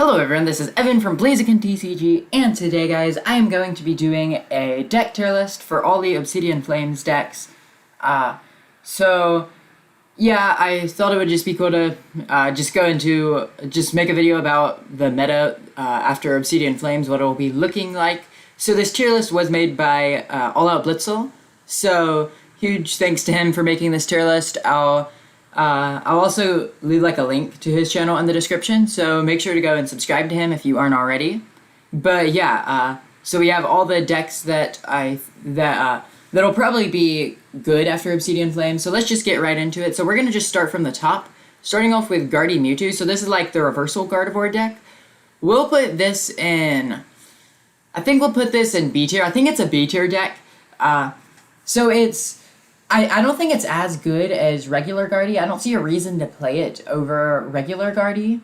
Hello everyone, this is Evan from Blaziken TCG, and today guys, I am going to be doing a deck tier list for all the Obsidian Flames decks. Yeah, I thought it would just be cool to just make a video about the meta after Obsidian Flames, what it will be looking like. So this tier list was made by All Out Blitzel, so huge thanks to him for making this tier list. I'll also leave a link to his channel in the description, so make sure to go and subscribe to him if you aren't already. But yeah, so we have all the decks that'll probably be good after Obsidian Flame. So let's just get right into it. So we're gonna just start from the top, starting off with Guardy Mewtwo. So this is like the reversal Gardevoir deck. We'll put this in. I think we'll put this in B tier. I think it's a B tier deck. So it's. I don't think it's as good as regular Guardy. I don't see a reason to play it over regular Guardy.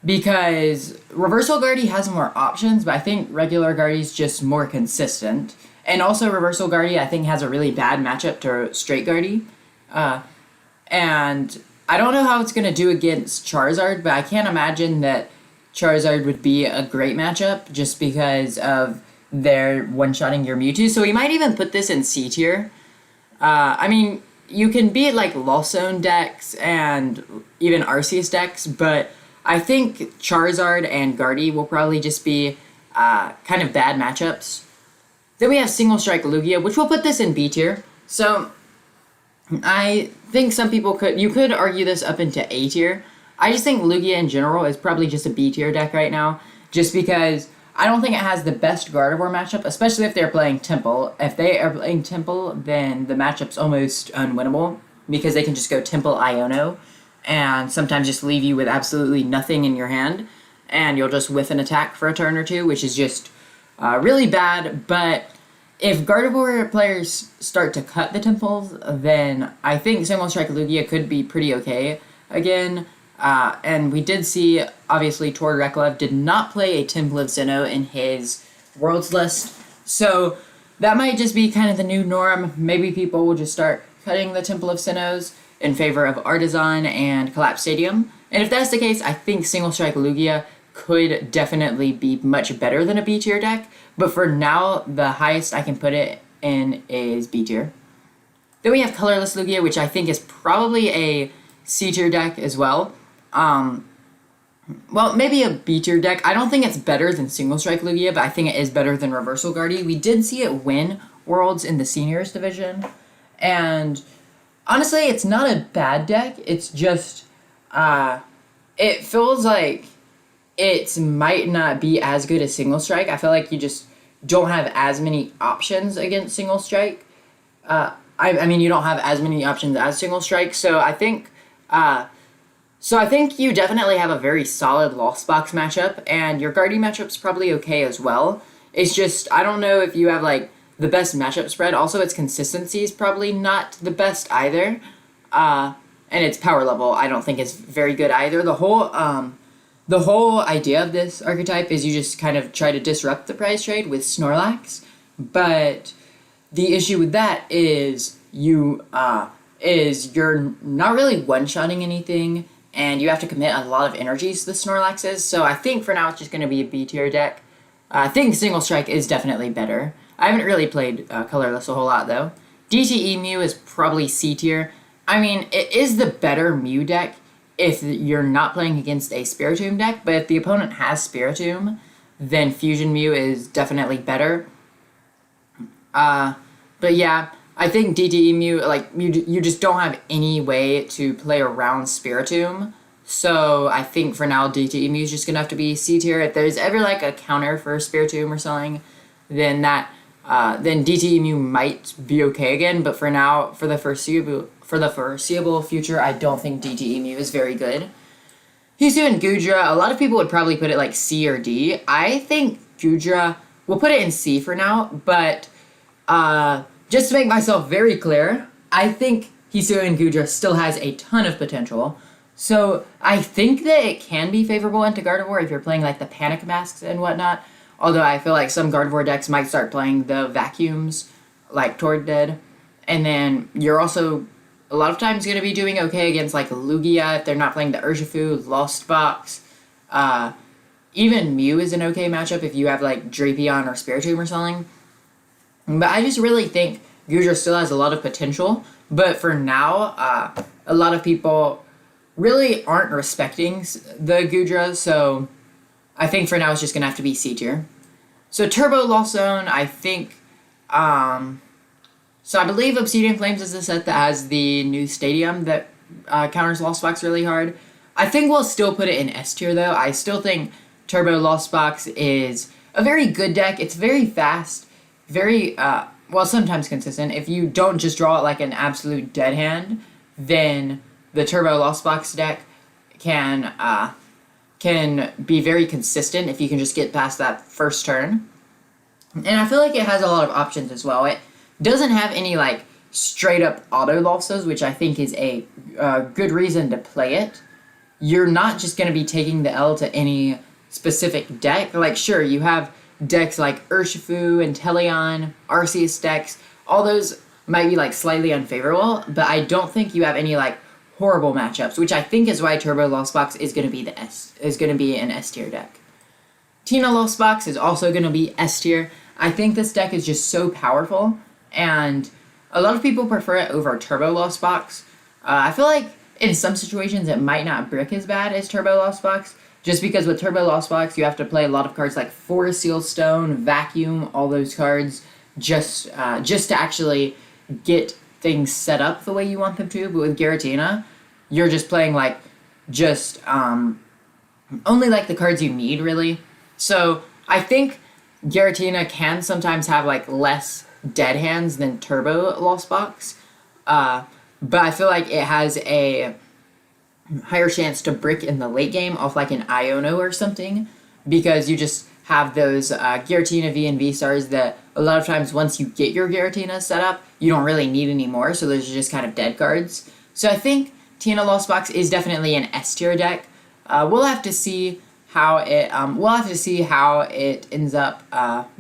Because Reversal Guardy has more options, but I think regular Guardy's just more consistent. And also Reversal Guardy, I think, has a really bad matchup to Straight Guardy. And I don't know how it's going to do against Charizard, but I can't imagine that Charizard would be a great matchup just because of their one-shotting your Mewtwo. So we might even put this in C tier. I mean, you can beat Lost Zone decks and even Arceus decks, but I think Charizard and Guardy will probably just be kind of bad matchups. Then we have Single Strike Lugia, which we'll put this in B tier. So I think some people you could argue this up into A tier. I just think Lugia in general is probably just a B tier deck right now, just because I don't think it has the best Gardevoir matchup, especially if they're playing Temple. If they are playing Temple, then the matchup's almost unwinnable, because they can just go Temple Iono, and sometimes just leave you with absolutely nothing in your hand, and you'll just whiff an attack for a turn or two, which is just really bad. But if Gardevoir players start to cut the Temples, then I think Single Strike Lugia could be pretty okay again. And we did see, obviously, Tord Reklev did not play a Temple of Sinnoh in his Worlds list, so that might just be kind of the new norm. Maybe people will just start cutting the Temple of Sinnohs in favor of Artisan and Collapse Stadium, and if that's the case, I think Single Strike Lugia could definitely be much better than a B tier deck, but for now, the highest I can put it in is B tier. Then we have Colorless Lugia, which I think is probably a C tier deck as well. Well, maybe a B tier deck. I don't think it's better than Single Strike Lugia, but I think it is better than Reversal Guardy. We did see it win Worlds in the Seniors division, and honestly, it's not a bad deck. It's just, it feels like it might not be as good as Single Strike. I feel like you just don't have as many options against Single Strike. I mean, you don't have as many options as Single Strike, so I think you definitely have a very solid Lost Box matchup, and your Guardy matchup's probably okay as well. It's just, I don't know if you have, the best matchup spread. Also, its consistency is probably not the best either. And its power level, I don't think is very good either. The whole idea of this archetype is you just kind of try to disrupt the prize trade with Snorlax, but the issue with that is you're not really one-shotting anything, and you have to commit a lot of energies to the Snorlaxes, so I think for now it's just going to be a B tier deck. I think Single Strike is definitely better. I haven't really played Colorless a whole lot, though. DTE Mew is probably C tier. I mean, it is the better Mew deck if you're not playing against a Spiritomb deck, but if the opponent has Spiritomb, then Fusion Mew is definitely better. But yeah, I think DTE Mew, you just don't have any way to play around Spiritomb, so I think for now DTE Mew is just gonna have to be C tier. If there's ever a counter for Spiritomb or something, then DTE Mew might be okay again, but for now, for the foreseeable future, I don't think DTE Mew is very good. Hisu and Goodra, a lot of people would probably put it C or D. I think Goodra, we'll put it in C for now, but just to make myself very clear, I think Hisu and Goodra still has a ton of potential. So I think that it can be favorable into Gardevoir if you're playing the Panic Masks and whatnot. Although I feel like some Gardevoir decks might start playing the Vacuums, like Tord did. And then you're also a lot of times going to be doing okay against Lugia if they're not playing the Urshifu, Lost Box, Even Mew is an okay matchup if you have like Drapion or Spiritomb or something. But I just really think Goodra still has a lot of potential. But for now, a lot of people really aren't respecting the Goodra, so I think for now it's just going to have to be C tier. So Turbo Lost Zone, I think... so I believe Obsidian Flames is the set that has the new stadium that counters Lost Box really hard. I think we'll still put it in S tier though. I still think Turbo Lost Box is a very good deck. It's very fast, very, well, sometimes consistent. If you don't just draw it like an absolute dead hand, then the Turbo Lost Box deck can be very consistent if you can just get past that first turn. And I feel like it has a lot of options as well. It doesn't have any like straight up auto losses, which I think is a good reason to play it. You're not just going to be taking the L to any specific deck. Like, sure, you have decks like Urshifu and Teleon, Arceus decks. All those might be like slightly unfavorable, but I don't think you have any like horrible matchups, which I think is why Turbo Lost Box is going to be an S tier deck. Tina Lost Box is also going to be S tier. I think this deck is just so powerful, and a lot of people prefer it over Turbo Lost Box. I feel like in some situations it might not brick as bad as Turbo Lost Box, just because with Turbo Lost Box you have to play a lot of cards like Forest Seal Stone, Vacuum, all those cards, just to actually get things set up the way you want them to. But with Giratina, you're just playing like only like the cards you need, really. So I think Giratina can sometimes have like less dead hands than Turbo Lost Box, but I feel like it has a higher chance to brick in the late game off like an Iono or something, because you just have those Giratina V and V stars that a lot of times once you get your Giratina set up, you don't really need anymore, so those are just kind of dead cards. So I think Tina Lost Box is definitely an S tier deck. We'll have to see how it ends up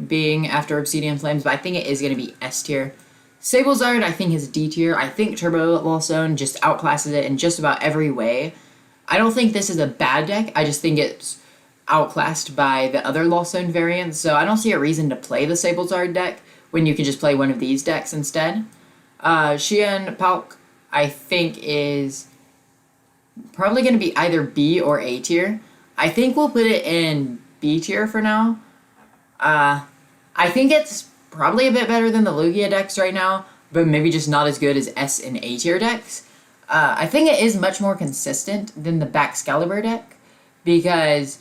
being after Obsidian Flames, but I think it is going to be S tier. Sablezard, I think, is D tier. I think Turbo Lost Zone just outclasses it in just about every way. I don't think this is a bad deck. I just think it's outclassed by the other Lost Zone variants, so I don't see a reason to play the Sablezard deck when you could just play one of these decks instead. Xian Palk, I think, is probably going to be either B or A tier. I think we'll put it in B tier for now. I think it's probably a bit better than the Lugia decks right now, but maybe just not as good as S and A tier decks. I think it is much more consistent than the Baxcalibur deck, because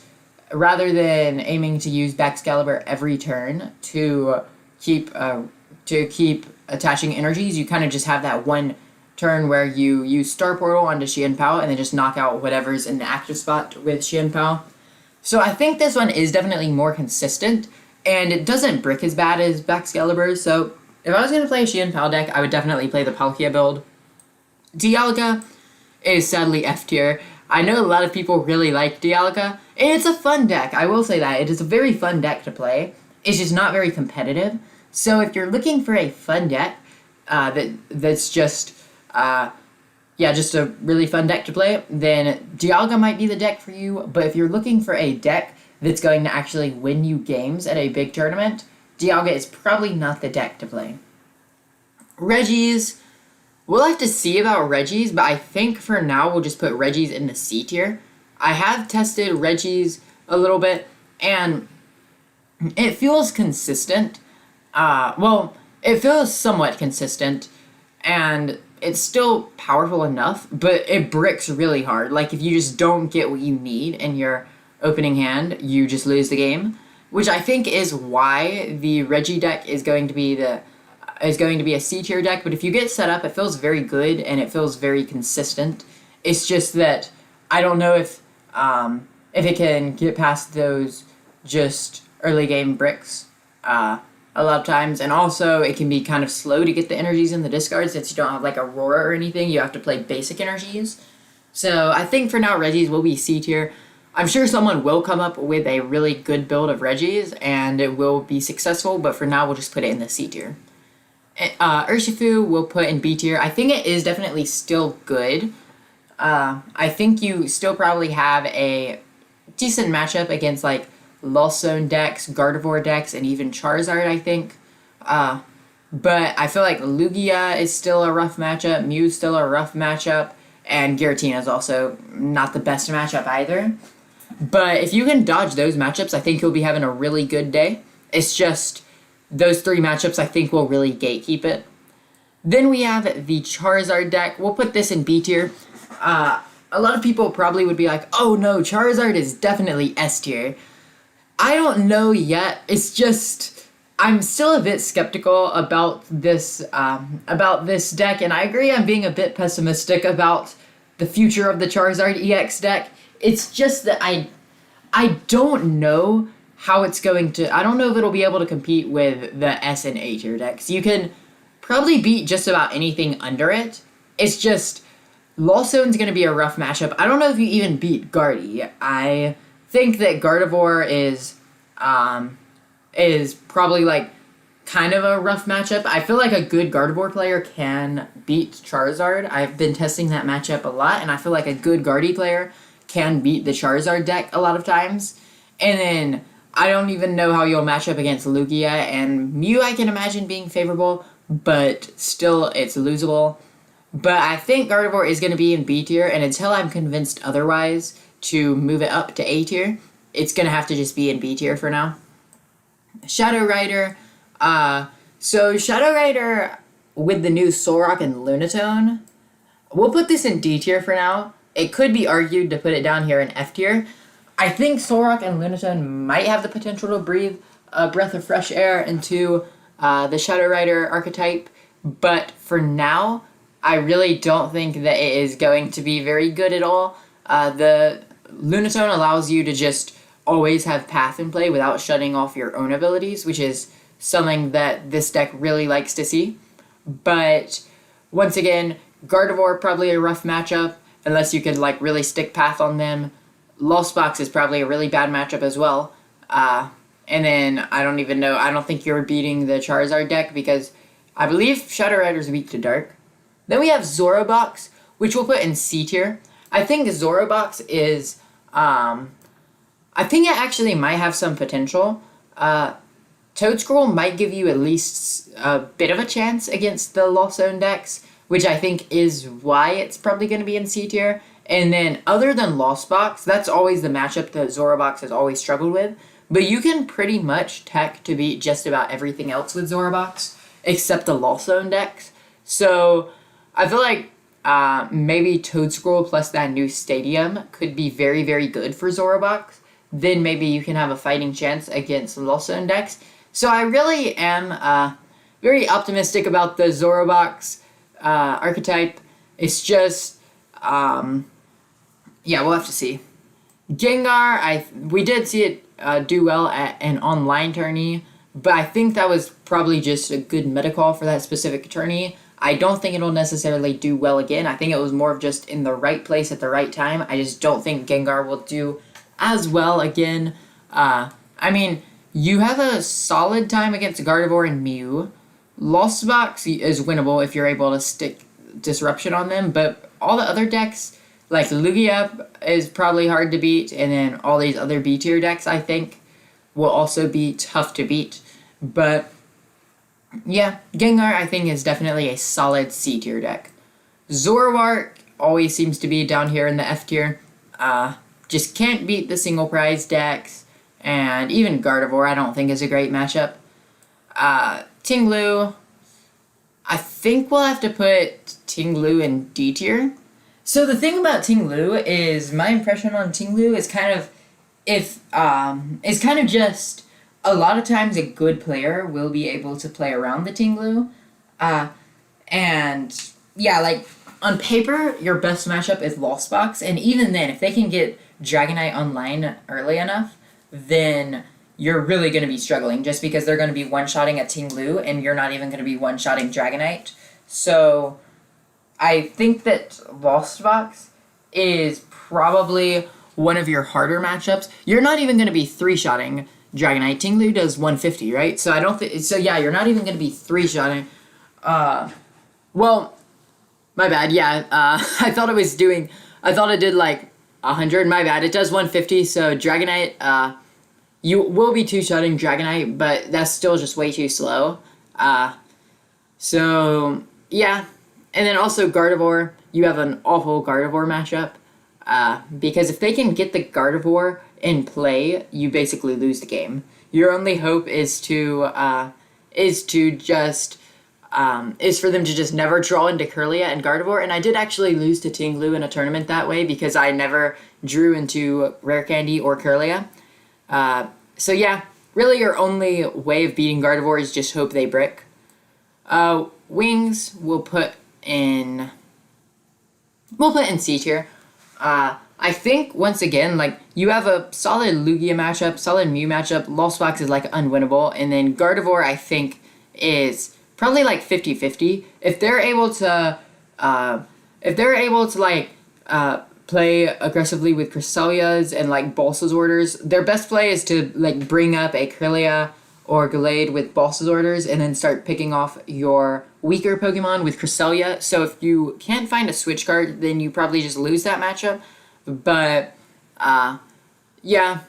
rather than aiming to use Baxcalibur every turn to keep attaching energies, you kind of just have that one turn where you use Star Portal onto Xian Pao and then just knock out whatever's in the active spot with Xian Pao. So I think this one is definitely more consistent, and it doesn't brick as bad as Baxcalibur. So if I was going to play a Xian Pao deck, I would definitely play the Palkia build. Dialga is sadly F tier. I know a lot of people really like Dialga, and it's a fun deck. I will say that. It is a very fun deck to play. It's just not very competitive. So if you're looking for a fun deck that's just a really fun deck to play, then Dialga might be the deck for you. But if you're looking for a deck that's going to actually win you games at a big tournament, Dialga is probably not the deck to play. Regis, we'll have to see about Regis, but I think for now we'll just put Regis in the C tier. I have tested Regis a little bit, and it feels consistent. It feels somewhat consistent, and it's still powerful enough, but it bricks really hard. Like, if you just don't get what you need in your opening hand, you just lose the game, which I think is why the Regi deck is going to be a C tier deck. But if you get set up, it feels very good and it feels very consistent. It's just that I don't know if it can get past those just early game bricks a lot of times, and also it can be kind of slow to get the energies in the discard since you don't have like Aurora or anything. You have to play basic energies. So I think for now Regis will be C tier. I'm sure someone will come up with a really good build of Regis and it will be successful, but for now we'll just put it in the C tier. Urshifu we'll put in B tier. I think it is definitely still good. I think you still probably have a decent matchup against like Lost Zone decks, Gardevoir decks, and even Charizard, I think. But I feel like Lugia is still a rough matchup, Mew's still a rough matchup, and Giratina is also not the best matchup either. But if you can dodge those matchups, I think you'll be having a really good day. It's just those 3 matchups I think will really gatekeep it. Then we have the Charizard deck. We'll put this in B tier. A lot of people probably would be like, oh no, Charizard is definitely S tier. I don't know yet. It's just, I'm still a bit skeptical about this deck, and I agree I'm being a bit pessimistic about the future of the Charizard EX deck. It's just that I don't know how it's going to, I don't know if it'll be able to compete with the S and A tier decks. You can probably beat just about anything under it. It's just, Lost Zone's going to be a rough matchup. I don't know if you even beat Gardy. I think that Gardevoir is probably like kind of a rough matchup. I feel like a good Gardevoir player can beat Charizard. I've been testing that matchup a lot, and I feel like a good Gardy player can beat the Charizard deck a lot of times. And then I don't even know how you'll match up against Lugia and Mew. I can imagine being favorable, but still it's losable. But I think Gardevoir is going to be in B tier, and until I'm convinced otherwise to move it up to A tier, it's going to have to just be in B tier for now. Shadow Rider. So Shadow Rider with the new Solrock and Lunatone, we'll put this in D tier for now. It could be argued to put it down here in F tier. I think Solrock and Lunatone might have the potential to breathe a breath of fresh air into the Shadow Rider archetype, but for now, I really don't think that it is going to be very good at all. The Lunatone allows you to just always have Path in play without shutting off your own abilities, which is something that this deck really likes to see. But once again, Gardevoir probably a rough matchup, unless you could like really stick Path on them. Lost Box is probably a really bad matchup as well. And then I don't even know, I don't think you're beating the Charizard deck because I believe Shadow Rider's weak to Dark. Then we have Zorobox, which we'll put in C tier. I think Zorobox is, I think it actually might have some potential. Toadscroll might give you at least a bit of a chance against the Lost Zone decks, which I think is why it's probably going to be in C tier. And then other than Lost Box, that's always the matchup that Zorobox has always struggled with. But you can pretty much tech to beat just about everything else with Zorobox, except the Lost Zone decks. So I feel like maybe Toadscroll plus that new Stadium could be very, very good for Zorobox. Then maybe you can have a fighting chance against Lost Zone decks. So I really am very optimistic about the Zorobox archetype. It's just, yeah, we'll have to see. Gengar, we did see it do well at an online tourney, but I think that was probably just a good meta call for that specific tourney. I don't think it'll necessarily do well again. I think it was more of just in the right place at the right time. I just don't think Gengar will do as well again. I mean, you have a solid time against Gardevoir and Mew. Lost Box is winnable if you're able to stick Disruption on them, but all the other decks, like Lugia is probably hard to beat, and then all these other B tier decks, I think, will also be tough to beat. But yeah, Gengar, I think, is definitely a solid C tier deck. Zoroark always seems to be down here in the F tier. Just can't beat the single prize decks, and even Gardevoir I don't think is a great matchup. Tinglu, I think we'll have to put Tinglu in D tier. So the thing about Tinglu is my impression on Tinglu is kind of just a lot of times a good player will be able to play around the Tinglu. And yeah, like on paper, your best matchup is Lost Box, and even then, if they can get Dragonite online early enough, then you're really going to be struggling just because they're going to be one-shotting at Tinglu and you're not even going to be one-shotting Dragonite. So I think that Lost Box is probably one of your harder matchups. You're not even going to be three-shotting Dragonite. Tinglu does 150, right? So I don't think, so yeah, you're not even going to be three-shotting. Well, my bad, yeah. I thought it did like 100. My bad. It does 150. So Dragonite, you will be two-shotting Dragonite, but that's still just way too slow. So yeah, and then also Gardevoir. You have an awful Gardevoir matchup. Because if they can get the Gardevoir in play, you basically lose the game. Your only hope is for them to just never draw into Kirlia and Gardevoir. And I did actually lose to Tinglu in a tournament that way because I never drew into Rare Candy or Kirlia. So yeah, really your only way of beating Gardevoir is just hope they brick. Wings we'll put in C tier. I think, once again, like, you have a solid Lugia matchup, solid Mew matchup. Lost Box is, like, unwinnable. And then Gardevoir, I think, is probably, like, 50-50. If they're able to, play aggressively with Cresselias and, like, Bulbasaur's, their best play is to, like, bring up a Kirlia or Gallade with Bulbasaur's and then start picking off your weaker Pokemon with Cresselia. So if you can't find a switch card, then you probably just lose that matchup. But, yeah.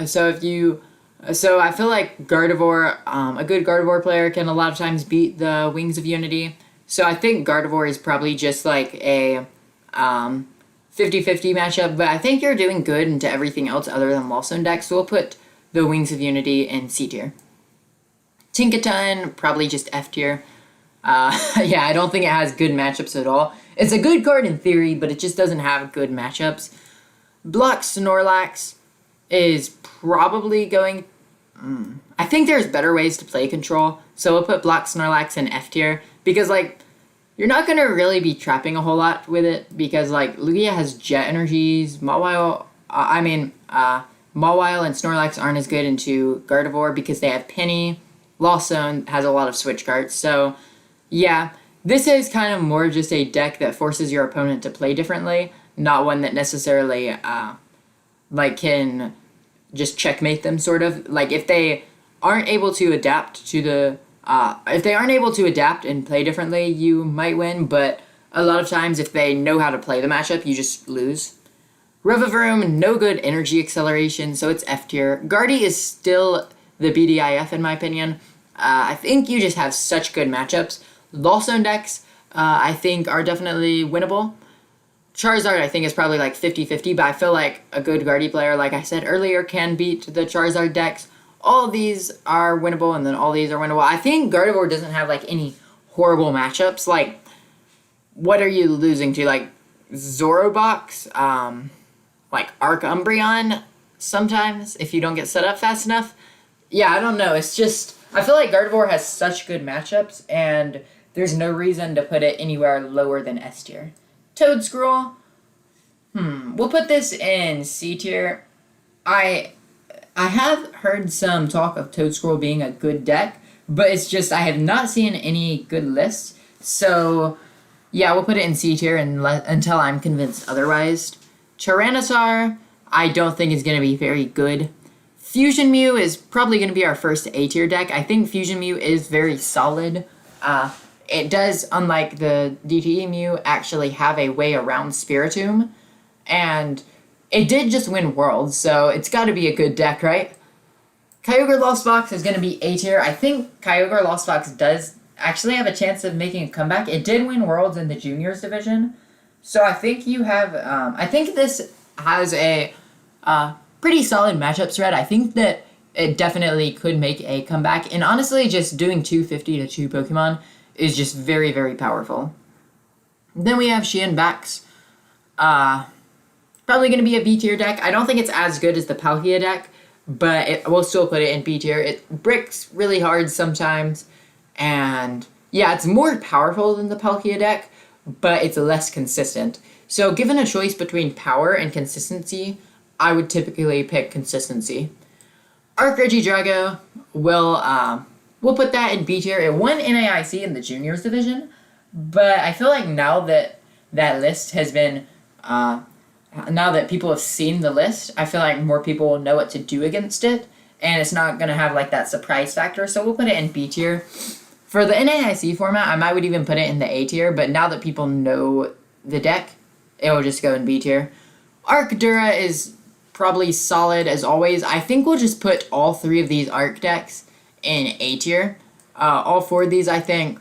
So I feel like Gardevoir, a good Gardevoir player can a lot of times beat the Wings of Unity. So I think Gardevoir is probably just like a 50-50 matchup, but I think you're doing good into everything else other than Lost Zone deck, so we'll put the Wings of Unity in C tier. Tinkaton, probably just F tier. Yeah, I don't think it has good matchups at all. It's a good card in theory, but it just doesn't have good matchups. Block Snorlax is probably going... I think there's better ways to play Control, so we'll put Block Snorlax in F tier, because, like, you're not going to really be trapping a whole lot with it, because, like, Lugia has Jet Energies, Mawile and Snorlax aren't as good into Gardevoir because they have Penny. Lost Zone has a lot of switch cards, so, yeah. This is kind of more just a deck that forces your opponent to play differently, not one that necessarily, can just checkmate them, sort of. Like, if they aren't able to adapt to the... if they aren't able to adapt and play differently, you might win, but a lot of times if they know how to play the matchup, you just lose. Revavroom, no good energy acceleration, so it's F tier. Guardy is still the BDIF, in my opinion. I think you just have such good matchups. Lost Zone decks, I think, are definitely winnable. Charizard, I think, is probably like 50-50, but I feel like a good Guardy player, like I said earlier, can beat the Charizard decks. All of these are winnable, and then all these are winnable. I think Gardevoir doesn't have, like, any horrible matchups. Like, what are you losing to? Like, Zorobox, like, Arc Umbreon sometimes, if you don't get set up fast enough. Yeah, I don't know. It's just, I feel like Gardevoir has such good matchups, and there's no reason to put it anywhere lower than S tier. Toedscruel, we'll put this in C tier. I have heard some talk of Toedscruel being a good deck, but it's just I have not seen any good lists. So, yeah, we'll put it in C tier until I'm convinced otherwise. Tyranitar, I don't think is going to be very good. Fusion Mew is probably going to be our first A tier deck. I think Fusion Mew is very solid. It does, unlike the DTE Mew, actually have a way around Spiritomb, and it did just win Worlds, so it's got to be a good deck, right? Kyogre Lost Box is going to be A tier. I think Kyogre Lost Box does actually have a chance of making a comeback. It did win Worlds in the Juniors division, so I think you have... I think this has a pretty solid matchup thread. I think that it definitely could make a comeback, and honestly, just doing 250 to 2 Pokemon is just very, very powerful. Then we have Sheehan Bax. Probably going to be a B tier deck. I don't think it's as good as the Palkia deck, but we'll still put it in B tier. It bricks really hard sometimes, and yeah, it's more powerful than the Palkia deck, but it's less consistent. So given a choice between power and consistency, I would typically pick consistency. Arc Regidrago we'll put that in B tier. It won NAIC in the Juniors division, but I feel like now that that list has been, now that people have seen the list, I feel like more people will know what to do against it, and it's not going to have, like, that surprise factor, so we'll put it in B tier. For the NAIC format, I would even put it in the A tier, but now that people know the deck, it will just go in B tier. Arcdura is probably solid as always. I think we'll just put all 3 of these Arc decks in A tier. All 4 of these, I think.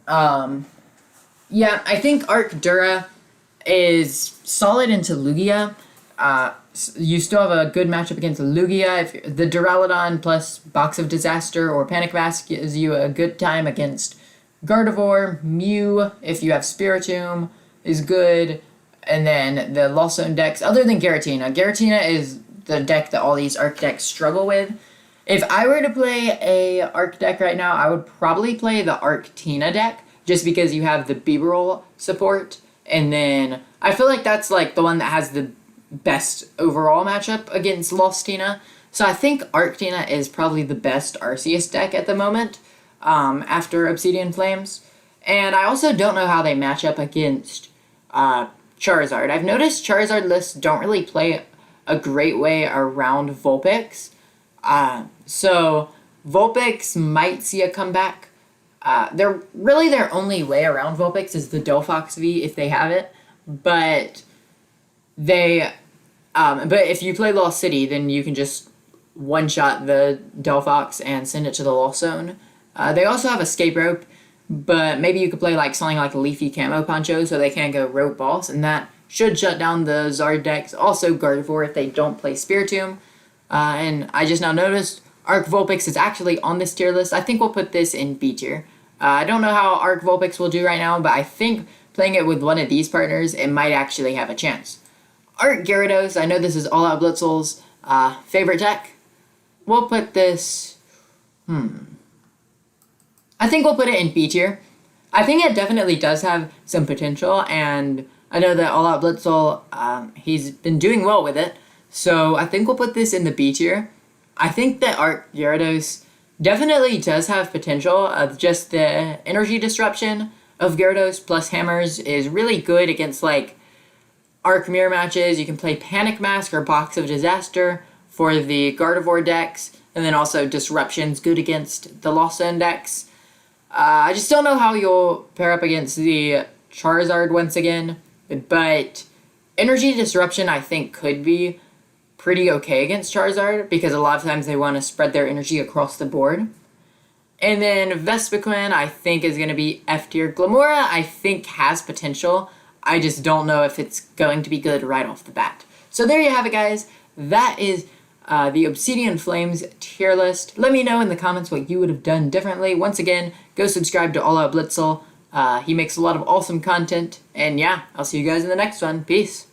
Yeah, I think Arcdura is solid into Lugia. You still have a good matchup against Lugia. If the Duraludon plus Box of Disaster or Panic Mask gives you a good time against Gardevoir. Mew, if you have Spiritomb, is good. And then the Lost Zone decks, other than Giratina. Giratina is the deck that all these Arc decks struggle with. If I were to play a Arc deck right now, I would probably play the Arctina deck, just because you have the Bibarel support. And then I feel like that's like the one that has the best overall matchup against Lostina. So I think Arctina is probably the best Arceus deck at the moment, after Obsidian Flames. And I also don't know how they match up against Charizard. I've noticed Charizard lists don't really play a great way around Vulpix. So Vulpix might see a comeback. Their only way around Vulpix is the Delphox V if they have it. But if you play Lost City, then you can just one-shot the Delphox and send it to the Lost Zone. They also have Escape Rope, but maybe you could play like something like Leafy Camo Poncho so they can't go Rope Boss, and that should shut down the Zard decks. Also Gardevoir if they don't play Spiritomb. And I just now noticed Arc Vulpix is actually on this tier list. I think we'll put this in B tier. I don't know how Arc Vulpix will do right now, but I think playing it with one of these partners, it might actually have a chance. Arc Gyarados, I know this is All Out Blitzel's favorite deck. We'll put this... I think we'll put it in B tier. I think it definitely does have some potential, and I know that All Out Blitzel, he's been doing well with it, so I think we'll put this in the B tier. I think that Arc Gyarados definitely does have potential. Just the energy disruption of Gyarados plus Hammers is really good against like Arc Mirror matches. You can play Panic Mask or Box of Disaster for the Gardevoir decks, and then also Disruption's good against the Lost Zone decks. I just don't know how you'll pair up against the Charizard once again, but Energy Disruption I think could be pretty okay against Charizard, because a lot of times they want to spread their energy across the board. And then Vespiquen I think is going to be F tier. Glamora I think has potential. I just don't know if it's going to be good right off the bat. So there you have it, guys. That is the Obsidian Flames tier list. Let me know in the comments what you would have done differently. Once again, go subscribe to All Out Blitzel. He makes a lot of awesome content. And yeah, I'll see you guys in the next one. Peace.